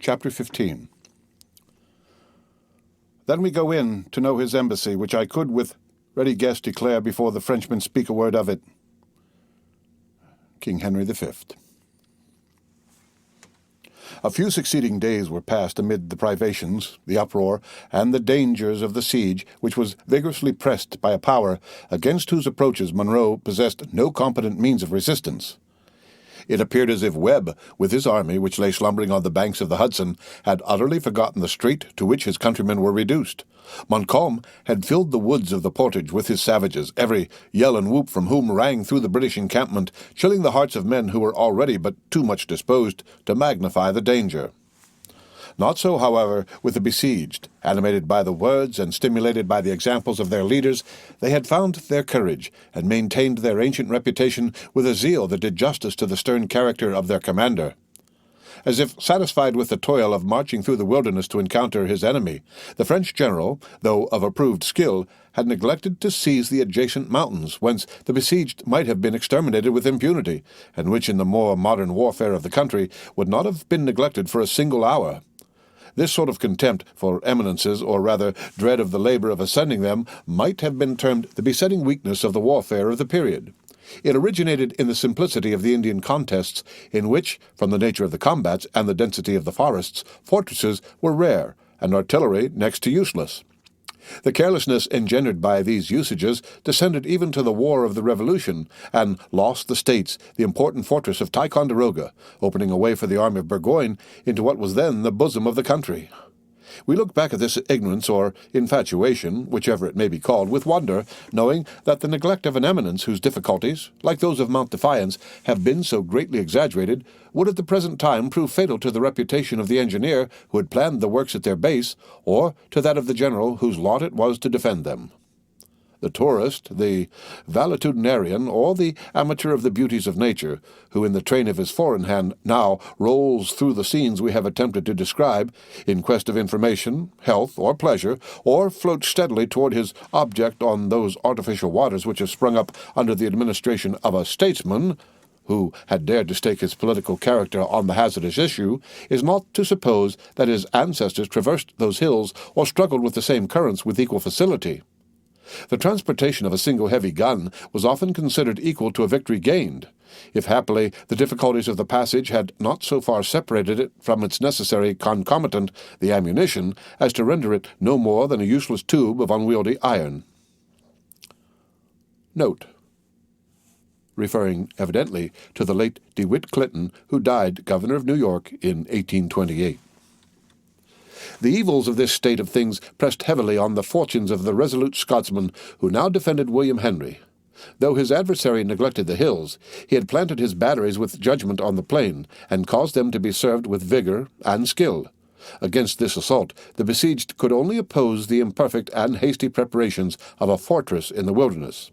Chapter 15. Then we go in to know his embassy, which I could with ready guess declare before the Frenchmen speak a word of it. King Henry V. A few succeeding days were passed amid the privations, the uproar, and the dangers of the siege, which was vigorously pressed by a power against whose approaches Monroe possessed no competent means of resistance. It appeared as if Webb, with his army, which lay slumbering on the banks of the Hudson, had utterly forgotten the strait to which his countrymen were reduced. Montcalm had filled the woods of the portage with his savages, every yell and whoop from whom rang through the British encampment, chilling the hearts of men who were already but too much disposed to magnify the danger. Not so, however, with the besieged. Animated by the words and stimulated by the examples of their leaders, they had found their courage and maintained their ancient reputation with a zeal that did justice to the stern character of their commander. As if satisfied with the toil of marching through the wilderness to encounter his enemy, the French general, though of approved skill, had neglected to seize the adjacent mountains, whence the besieged might have been exterminated with impunity, and which in the more modern warfare of the country would not have been neglected for a single hour. This sort of contempt for eminences, or rather dread of the labor of ascending them, might have been termed the besetting weakness of the warfare of the period. It originated in the simplicity of the Indian contests, in which, from the nature of the combats and the density of the forests, fortresses were rare, and artillery next to useless. The carelessness engendered by these usages descended even to the War of the Revolution, and lost the States the important fortress of Ticonderoga, opening a way for the army of Burgoyne into what was then the bosom of the country. We look back at this ignorance or infatuation, whichever it may be called, with wonder, knowing that the neglect of an eminence whose difficulties, like those of Mount Defiance, have been so greatly exaggerated, would at the present time prove fatal to the reputation of the engineer who had planned the works at their base, or to that of the general whose lot it was to defend them. The tourist, the valetudinarian, or the amateur of the beauties of nature, who in the train of his four-in-hand now rolls through the scenes we have attempted to describe, in quest of information, health, or pleasure, or floats steadily toward his object on those artificial waters which have sprung up under the administration of a statesman, who had dared to stake his political character on the hazardous issue, is not to suppose that his ancestors traversed those hills or struggled with the same currents with equal facility. The transportation of a single heavy gun was often considered equal to a victory gained, if happily the difficulties of the passage had not so far separated it from its necessary concomitant, the ammunition, as to render it no more than a useless tube of unwieldy iron. Note: referring evidently to the late DeWitt Clinton, who died Governor of New York in 1828. The evils of this state of things pressed heavily on the fortunes of the resolute Scotsman who now defended William Henry. Though his adversary neglected the hills, he had planted his batteries with judgment on the plain, and caused them to be served with vigor and skill. Against this assault, the besieged could only oppose the imperfect and hasty preparations of a fortress in the wilderness.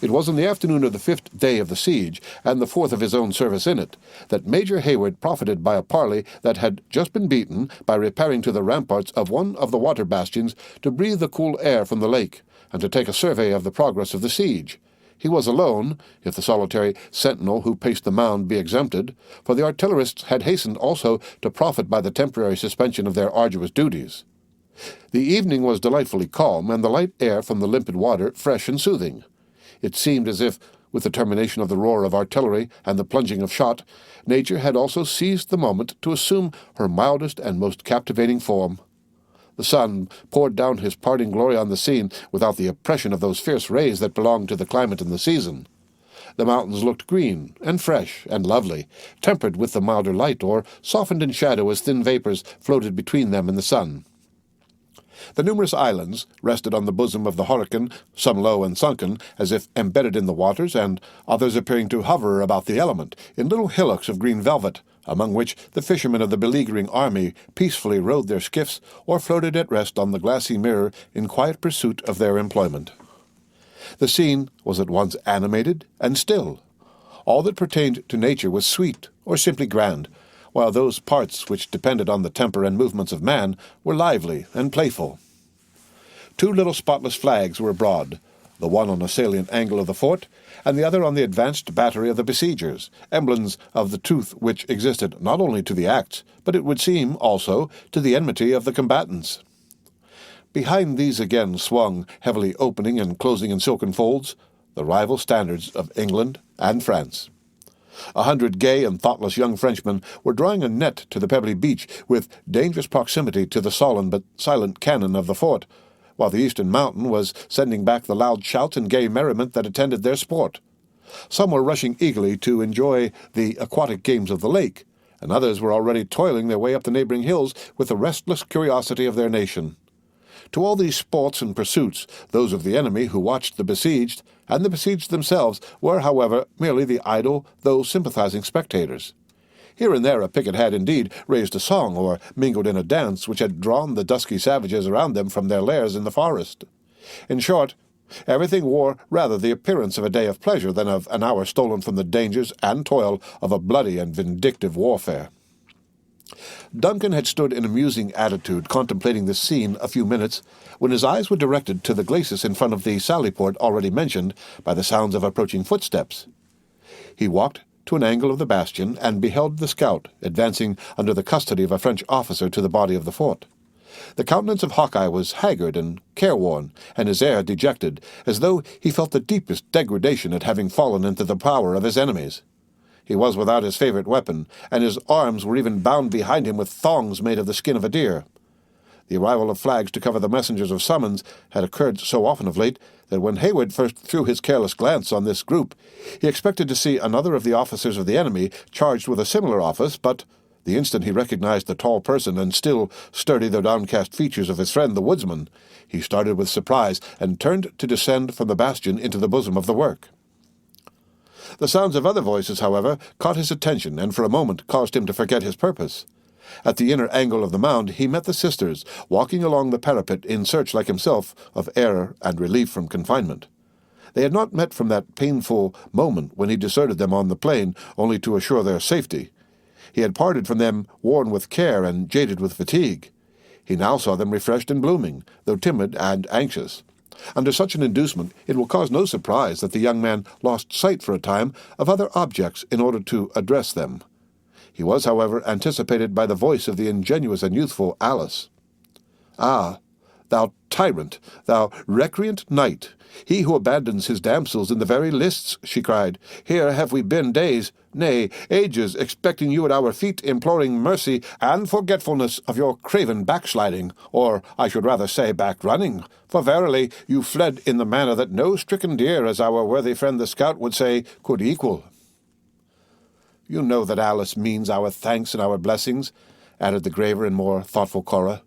It was in the afternoon of the 5th day of the siege, and the 4th of his own service in it, that Major Hayward profited by a parley that had just been beaten by repairing to the ramparts of one of the water bastions to breathe the cool air from the lake, and to take a survey of the progress of the siege. He was alone, if the solitary sentinel who paced the mound be exempted, for the artillerists had hastened also to profit by the temporary suspension of their arduous duties. The evening was delightfully calm, and the light air from the limpid water fresh and soothing. It seemed as if, with the termination of the roar of artillery and the plunging of shot, nature had also seized the moment to assume her mildest and most captivating form. The sun poured down his parting glory on the scene without the oppression of those fierce rays that belonged to the climate and the season. The mountains looked green and fresh and lovely, tempered with the milder light, or softened in shadow as thin vapors floated between them and the sun. The numerous islands rested on the bosom of the Horican, some low and sunken, as if embedded in the waters, and others appearing to hover about the element, in little hillocks of green velvet, among which the fishermen of the beleaguering army peacefully rowed their skiffs, or floated at rest on the glassy mirror in quiet pursuit of their employment. The scene was at once animated and still. All that pertained to nature was sweet or simply grand, while those parts which depended on the temper and movements of man were lively and playful. 2 little spotless flags were abroad, the one on a salient angle of the fort, and the other on the advanced battery of the besiegers, emblems of the truth which existed not only to the acts, but it would seem, also, to the enmity of the combatants. Behind these again swung, heavily opening and closing in silken folds, the rival standards of England and France. 100 gay and thoughtless young Frenchmen were drawing a net to the pebbly beach with dangerous proximity to the sullen but silent cannon of the fort, while the eastern mountain was sending back the loud shouts and gay merriment that attended their sport. Some were rushing eagerly to enjoy the aquatic games of the lake, and others were already toiling their way up the neighboring hills with the restless curiosity of their nation. To all these sports and pursuits, those of the enemy who watched the besieged, and the besieged themselves, were, however, merely the idle, though sympathizing spectators. Here and there a picket had indeed raised a song, or mingled in a dance which had drawn the dusky savages around them from their lairs in the forest. In short, everything wore rather the appearance of a day of pleasure than of an hour stolen from the dangers and toil of a bloody and vindictive warfare. Duncan had stood in a musing attitude contemplating this scene a few minutes, when his eyes were directed to the glacis in front of the sallyport already mentioned by the sounds of approaching footsteps. He walked to an angle of the bastion and beheld the scout advancing under the custody of a French officer to the body of the fort. The countenance of Hawkeye was haggard and careworn, and his air dejected, as though he felt the deepest degradation at having fallen into the power of his enemies. He was without his favorite weapon, and his arms were even bound behind him with thongs made of the skin of a deer. The arrival of flags to cover the messengers of summons had occurred so often of late that when Hayward first threw his careless glance on this group, he expected to see another of the officers of the enemy charged with a similar office, but the instant he recognized the tall person and still sturdy though downcast features of his friend the woodsman, he started with surprise and turned to descend from the bastion into the bosom of the work. The sounds of other voices, however, caught his attention and for a moment caused him to forget his purpose. At the inner angle of the mound he met the sisters, walking along the parapet in search, like himself, of air and relief from confinement. They had not met from that painful moment when he deserted them on the plain only to assure their safety. He had parted from them worn with care and jaded with fatigue. He now saw them refreshed and blooming, though timid and anxious. Under such an inducement, it will cause no surprise that the young man lost sight for a time of other objects in order to address them. He was, however, anticipated by the voice of the ingenuous and youthful Alice. "Ah, thou tyrant, thou recreant knight, he who abandons his damsels in the very lists," she cried. "Here have we been days, nay, ages, expecting you at our feet, imploring mercy and forgetfulness of your craven backsliding, or I should rather say back-running, for verily you fled in the manner that no stricken deer, as our worthy friend the scout would say, could equal." "You know that Alice means our thanks and our blessings," added the graver and more thoughtful Cora.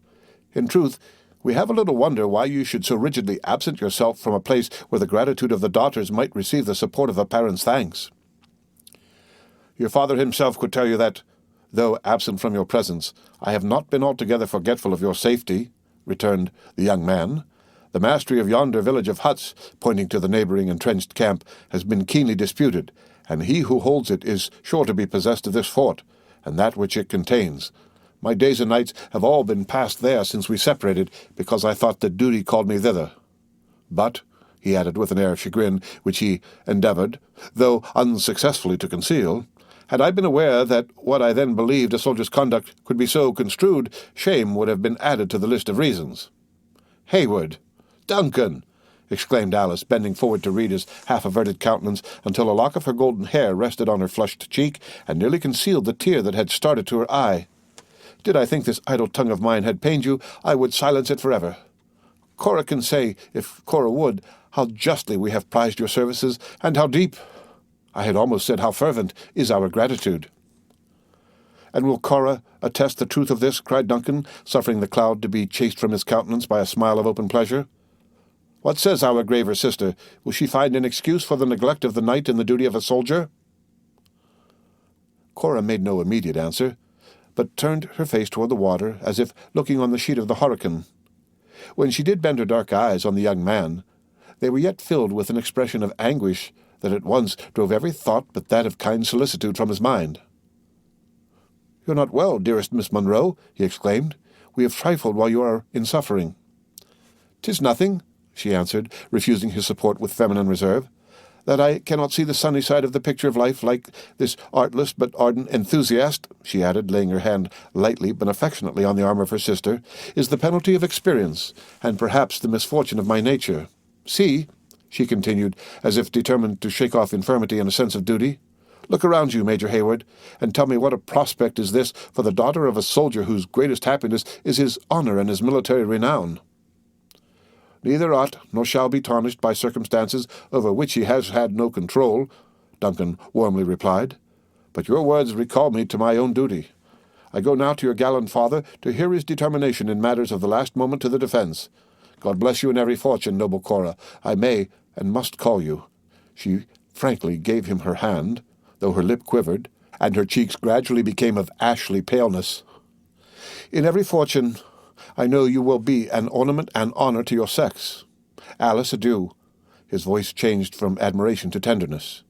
"In truth, we have a little wonder why you should so rigidly absent yourself from a place where the gratitude of the daughters might receive the support of a parent's thanks." "Your father himself could tell you that, though absent from your presence, I have not been altogether forgetful of your safety," returned the young man. "The mastery of yonder village of huts," pointing to the neighboring entrenched camp, "has been keenly disputed, and he who holds it is sure to be possessed of this fort, and that which it contains. My days and nights have all been passed there since we separated, because I thought that duty called me thither. But," he added with an air of chagrin, which he endeavored, though unsuccessfully, to conceal, "had I been aware that what I then believed a soldier's conduct could be so construed, shame would have been added to the list of reasons." "Hayward! Duncan!" exclaimed Alice, bending forward to read his half-averted countenance until a lock of her golden hair rested on her flushed cheek and nearly concealed the tear that had started to her eye. "Did I think this idle tongue of mine had pained you, I would silence it forever. Cora can say, if Cora would, how justly we have prized your services, and how deep, I had almost said how fervent, is our gratitude." "And will Cora attest the truth of this?" cried Duncan, suffering the cloud to be chased from his countenance by a smile of open pleasure. "What says our graver sister? Will she find an excuse for the neglect of the knight in the duty of a soldier?" Cora made no immediate answer, but turned her face toward the water, as if looking on the sheet of the hurricane. When she did bend her dark eyes on the young man, they were yet filled with an expression of anguish that at once drove every thought but that of kind solicitude from his mind. "You are not well, dearest Miss Munro," he exclaimed. "We have trifled while you are in suffering." "'Tis nothing," she answered, refusing his support with feminine reserve. "That I cannot see the sunny side of the picture of life like this artless but ardent enthusiast," she added, laying her hand lightly but affectionately on the arm of her sister, "is the penalty of experience, and perhaps the misfortune of my nature. See," she continued, as if determined to shake off infirmity and a sense of duty, "look around you, Major Hayward, and tell me what a prospect is this for the daughter of a soldier whose greatest happiness is his honour and his military renown." "Neither ought nor shall be tarnished by circumstances over which he has had no control," Duncan warmly replied. "But your words recall me to my own duty. I go now to your gallant father to hear his determination in matters of the last moment to the defence. God bless you in every fortune, noble Cora. I may and must call you." She frankly gave him her hand, though her lip quivered, and her cheeks gradually became of ashy paleness. "In every fortune, I know you will be an ornament and honour to your sex. Alice, adieu." His voice changed from admiration to tenderness.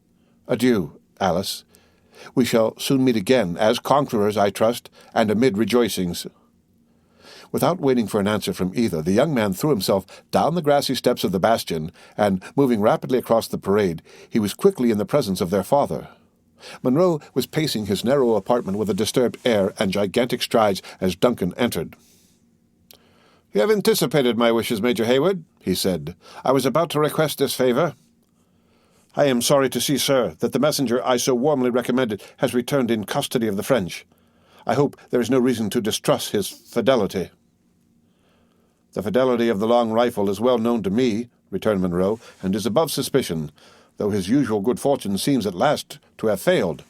"Adieu, Alice. We shall soon meet again, as conquerors, I trust, and amid rejoicings." Without waiting for an answer from either, the young man threw himself down the grassy steps of the bastion, and, moving rapidly across the parade, he was quickly in the presence of their father. Monroe was pacing his narrow apartment with a disturbed air and gigantic strides as Duncan entered. "You have anticipated my wishes, Major Hayward," he said. "I was about to request this favour." "I am sorry to see, sir, that the messenger I so warmly recommended has returned in custody of the French. I hope there is no reason to distrust his fidelity." "The fidelity of the long rifle is well known to me," returned Monroe, "and is above suspicion, though his usual good fortune seems at last to have failed.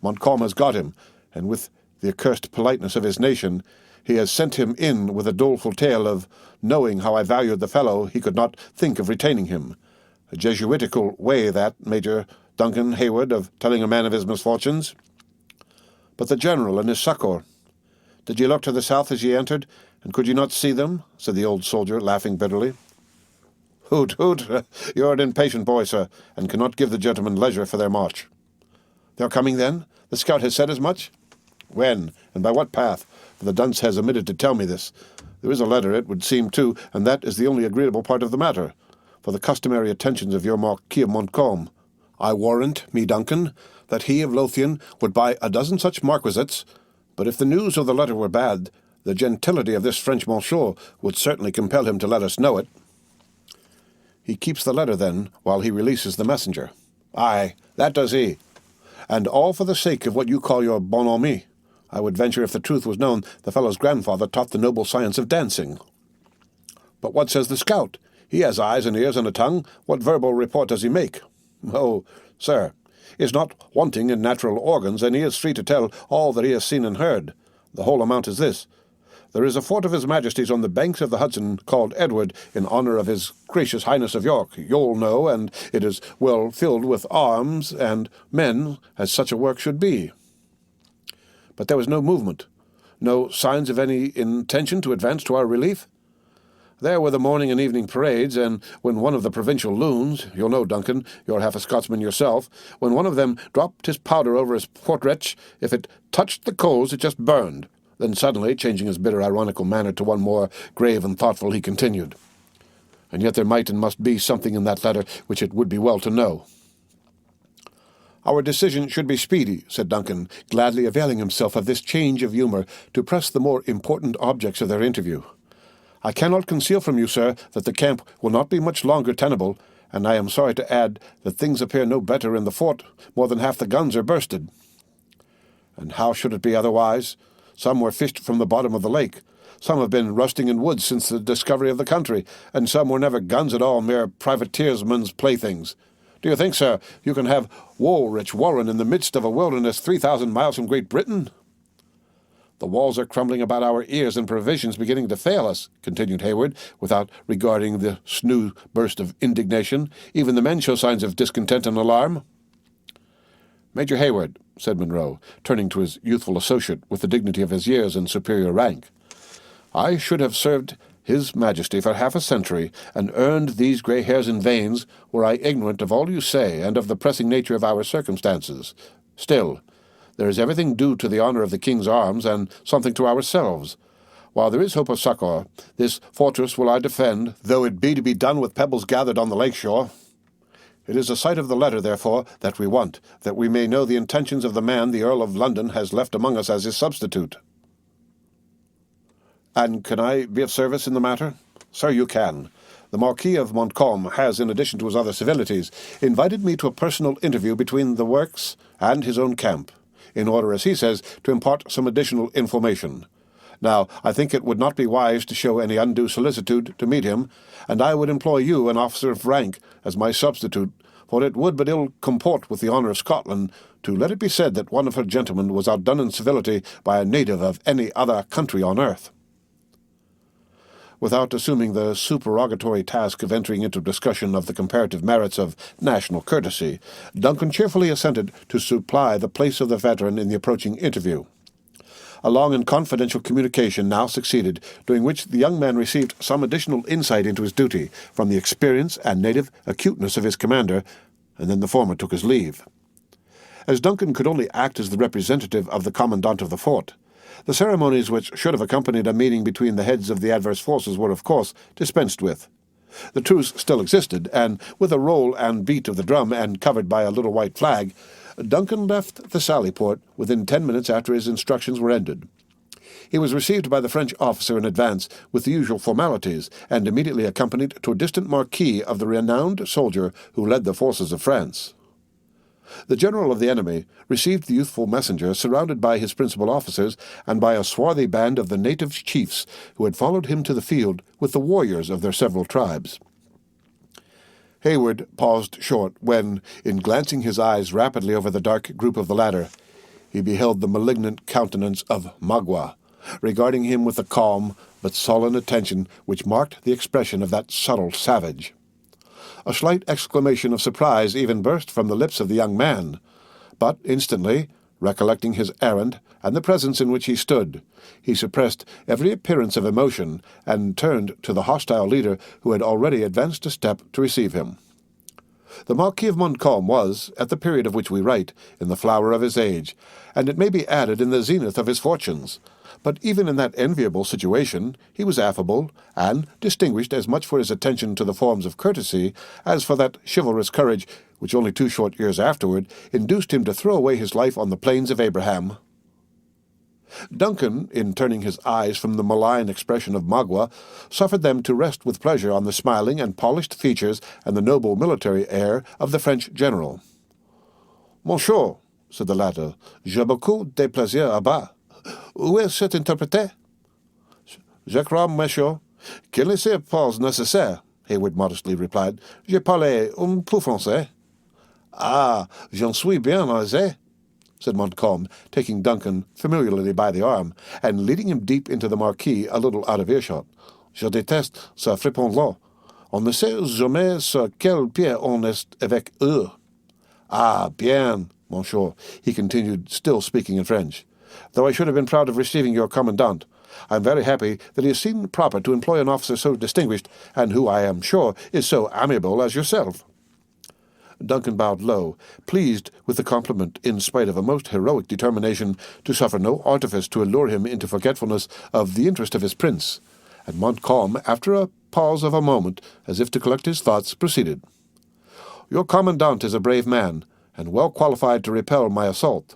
Montcalm has got him, and with the accursed politeness of his nation, he has sent him in with a doleful tale of, knowing how I valued the fellow, he could not think of retaining him. A Jesuitical way that, Major Duncan Hayward, of telling a man of his misfortunes. But the general and his succour. Did ye look to the south as ye entered, and could ye not see them?" said the old soldier, laughing bitterly. "Hoot, hoot! You're an impatient boy, sir, and cannot give the gentlemen leisure for their march." "They're coming, then? The scout has said as much?" "When, and by what path? For the dunce has omitted to tell me this. There is a letter, it would seem, too, and that is the only agreeable part of the matter, for the customary attentions of your Marquis of Montcalm. I warrant me, Duncan, that he of Lothian would buy a dozen such marquisates, but if the news of the letter were bad, the gentility of this French monsieur would certainly compel him to let us know it." "He keeps the letter, then, while he releases the messenger." "Aye, that does he. And all for the sake of what you call your bonhomie. I would venture, if the truth was known, the fellow's grandfather taught the noble science of dancing." "But what says the scout? He has eyes and ears and a tongue. What verbal report does he make?" "Oh, sir, he is not wanting in natural organs, and he is free to tell all that he has seen and heard. The whole amount is this. There is a fort of his Majesty's on the banks of the Hudson called Edward, in honour of his gracious Highness of York. You'll know, and it is well filled with arms and men, as such a work should be." But there was no movement, no signs of any intention to advance to our relief. There were the morning and evening parades, and when one of the provincial loons, you'll know, Duncan, you're half a Scotsman yourself, when one of them dropped his powder over his portrait, if it touched the coals it just burned. Then suddenly, changing his bitter ironical manner to one more grave and thoughtful, he continued, "And yet there might and must be something in that letter which it would be well to know." "Our decision should be speedy," said Duncan, gladly availing himself of this change of humour to press the more important objects of their interview. "I cannot conceal from you, sir, that the camp will not be much longer tenable, and I am sorry to add that things appear no better in the fort. More than half the guns are bursted." "And how should it be otherwise? Some were fished from the bottom of the lake. Some have been rusting in woods since the discovery of the country, and some were never guns at all, mere privateersmen's playthings. Do you think, sir, you can have Woolwich Warren in the midst of a wilderness 3,000 miles from Great Britain?" "The walls are crumbling about our ears and provisions beginning to fail us," continued Hayward, without regarding the new burst of indignation. "Even the men show signs of discontent and alarm." "Major Hayward," said Monroe, turning to his youthful associate with the dignity of his years and superior rank, "I should have served His Majesty for half a century, and earned these grey hairs and veins, were I ignorant of all you say and of the pressing nature of our circumstances. Still, there is everything due to the honour of the King's arms, and something to ourselves. While there is hope of succor, this fortress will I defend, though it be to be done with pebbles gathered on the lake shore. It is a sight of the letter, therefore, that we want, that we may know the intentions of the man the Earl of London has left among us as his substitute. And can I be of service in the matter? Sir, you can. The Marquis of Montcalm has, in addition to his other civilities, invited me to a personal interview between the works and his own camp, in order, as he says, to impart some additional information. Now, I think it would not be wise to show any undue solicitude to meet him, and I would employ you, an officer of rank, as my substitute, for it would but ill comport with the honour of Scotland to let it be said that one of her gentlemen was outdone in civility by a native of any other country on earth. Without assuming the supererogatory task of entering into discussion of the comparative merits of national courtesy, Duncan cheerfully assented to supply the place of the veteran in the approaching interview. A long and confidential communication now succeeded, during which the young man received some additional insight into his duty from the experience and native acuteness of his commander, and then the former took his leave. As Duncan could only act as the representative of the commandant of the fort, the ceremonies which should have accompanied a meeting between the heads of the adverse forces were, of course, dispensed with. The truce still existed, and with a roll and beat of the drum and covered by a little white flag, Duncan left the Sallyport within 10 minutes after his instructions were ended. He was received by the French officer in advance with the usual formalities, and immediately accompanied to a distant marquee of the renowned soldier who led the forces of France. The general of the enemy received the youthful messenger surrounded by his principal officers and by a swarthy band of the native chiefs who had followed him to the field with the warriors of their several tribes. Hayward paused short when, in glancing his eyes rapidly over the dark group of the latter, he beheld the malignant countenance of Magua, regarding him with the calm but sullen attention which marked the expression of that subtle savage. A slight exclamation of surprise even burst from the lips of the young man, but instantly, recollecting his errand and the presence in which he stood, he suppressed every appearance of emotion and turned to the hostile leader who had already advanced a step to receive him. The Marquis of Montcalm was, at the period of which we write, in the flower of his age, and it may be added in the zenith of his fortunes. But even in that enviable situation he was affable, and distinguished as much for his attention to the forms of courtesy as for that chivalrous courage which only 2 short years afterward induced him to throw away his life on the plains of Abraham. Duncan, in turning his eyes from the malign expression of Magua, suffered them to rest with pleasure on the smiling and polished features and the noble military air of the French general. "Monsieur," said the latter, "j'ai beaucoup de plaisir à bas. Où est cet interprète?" "Je crois, monsieur, qu'il n'est pas nécessaire," Hayward modestly replied. "Je parle un peu français." "Ah, j'en suis bien aisé," said Montcalm, taking Duncan familiarly by the arm, and leading him deep into the marquee a little out of earshot. "Je déteste ce fripon-là. On ne sait jamais sur quel pied on est avec eux." "Ah, bien, monsieur," he continued, still speaking in French. "Though I should have been proud of receiving your commandant, I am very happy that he has seen proper to employ an officer so distinguished, and who, I am sure, is so amiable as yourself." Duncan bowed low, pleased with the compliment, in spite of a most heroic determination to suffer no artifice to allure him into forgetfulness of the interest of his prince, and Montcalm, after a pause of a moment, as if to collect his thoughts, proceeded. "Your commandant is a brave man, and well qualified to repel my assault.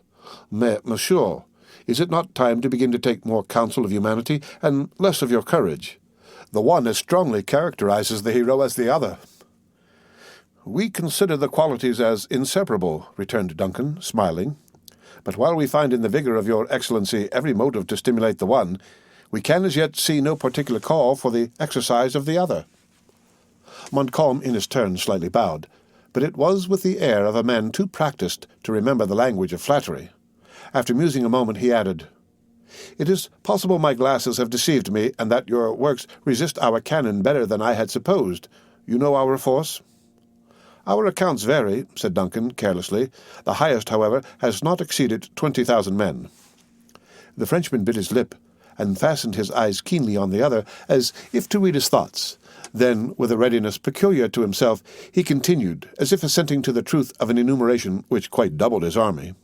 Mais, monsieur, is it not time to begin to take more counsel of humanity and less of your courage? The one as strongly characterizes the hero as the other." "We consider the qualities as inseparable," returned Duncan, smiling. "But while we find in the vigour of your excellency every motive to stimulate the one, we can as yet see no particular call for the exercise of the other." Montcalm in his turn slightly bowed, but it was with the air of a man too practised to remember the language of flattery. After musing a moment, he added, "It is possible my glasses have deceived me, and that your works resist our cannon better than I had supposed. You know our force?" "Our accounts vary," said Duncan, carelessly. "The highest, however, has not exceeded 20,000 men." The Frenchman bit his lip, and fastened his eyes keenly on the other, as if to read his thoughts. Then, with a readiness peculiar to himself, he continued, as if assenting to the truth of an enumeration which quite doubled his army.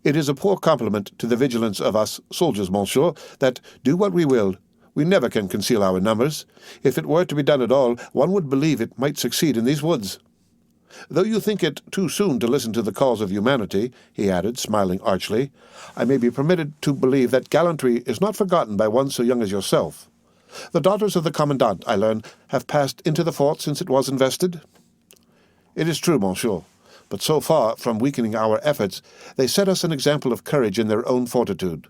It is a poor compliment to the vigilance of us soldiers, monsieur, that, do what we will, we never can conceal our numbers. If it were to be done at all, one would believe it might succeed in these woods. Though you think it too soon to listen to the calls of humanity," he added, smiling archly, "I may be permitted to believe that gallantry is not forgotten by one so young as yourself. The daughters of the commandant, I learn, have passed into the fort since it was invested?" "It is true, monsieur, but so far from weakening our efforts, they set us an example of courage in their own fortitude.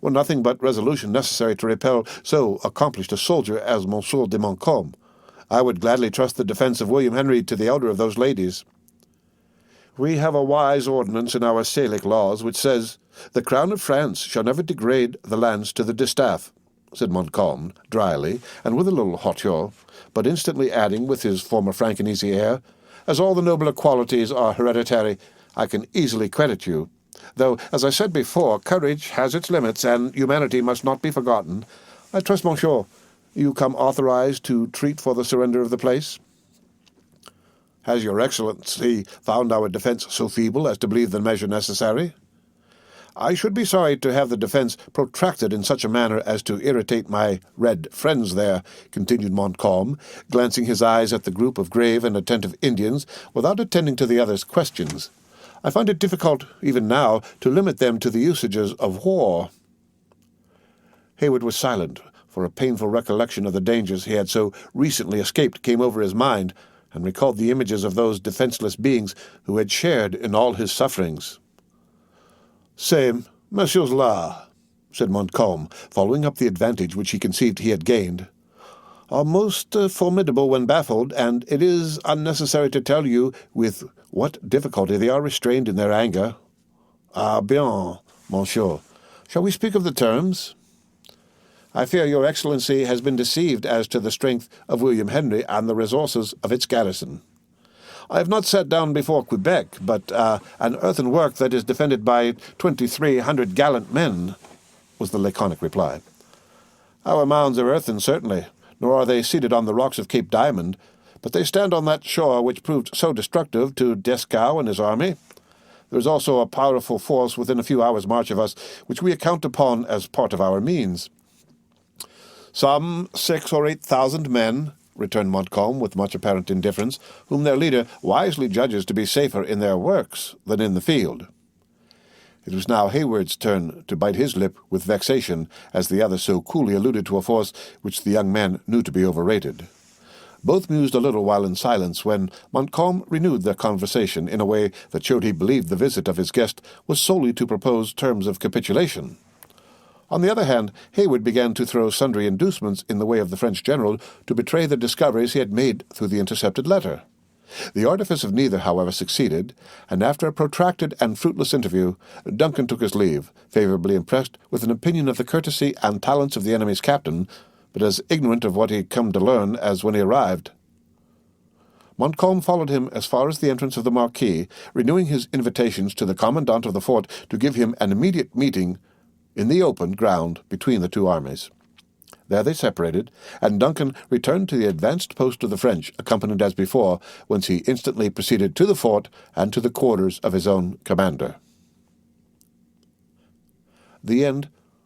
Were nothing but resolution necessary to repel so accomplished a soldier as Monsieur de Montcalm, I would gladly trust the defence of William Henry to the elder of those ladies." "We have a wise ordinance in our Salic laws which says, 'The crown of France shall never degrade the lands to the distaff,'" said Montcalm, dryly, and with a little hauteur, but instantly adding, with his former frank and easy air, "As all the nobler qualities are hereditary, I can easily credit you. Though, as I said before, courage has its limits, and humanity must not be forgotten. I trust, monsieur, you come authorized to treat for the surrender of the place?" "Has your Excellency found our defence so feeble as to believe the measure necessary?" "I should be sorry to have the defence protracted in such a manner as to irritate my red friends there," continued Montcalm, glancing his eyes at the group of grave and attentive Indians without attending to the others' questions. "I find it difficult, even now, to limit them to the usages of war." Hayward was silent, for a painful recollection of the dangers he had so recently escaped came over his mind, and recalled the images of those defenceless beings who had shared in all his sufferings. "Ces messieurs-là," said Montcalm, following up the advantage which he conceived he had gained, "are most formidable when baffled, and it is unnecessary to tell you with what difficulty they are restrained in their anger. Ah bien, monsieur. Shall we speak of the terms? I fear your Excellency has been deceived as to the strength of William Henry and the resources of its garrison. I have not sat down before Quebec, but an earthen work that is defended by 2,300 gallant men," was the laconic reply. "Our mounds are earthen, certainly, nor are they seated on the rocks of Cape Diamond, but they stand on that shore which proved so destructive to Dieskau and his army. There is also a powerful force within a few hours' march of us, which we account upon as part of our means." "Some 6,000 or 8,000 men," returned Montcalm with much apparent indifference, "whom their leader wisely judges to be safer in their works than in the field." It was now Hayward's turn to bite his lip with vexation, as the other so coolly alluded to a force which the young man knew to be overrated. Both mused a little while in silence, when Montcalm renewed their conversation in a way that showed he believed the visit of his guest was solely to propose terms of capitulation. On the other hand, Hayward began to throw sundry inducements in the way of the French general to betray the discoveries he had made through the intercepted letter. The artifice of neither, however, succeeded, and after a protracted and fruitless interview, Duncan took his leave, favourably impressed with an opinion of the courtesy and talents of the enemy's captain, but as ignorant of what he had come to learn as when he arrived. Montcalm followed him as far as the entrance of the marquee, renewing his invitations to the commandant of the fort to give him an immediate meeting in the open ground between the two armies. There they separated, and Duncan returned to the advanced post of the French, accompanied as before, whence he instantly proceeded to the fort and to the quarters of his own commander. The end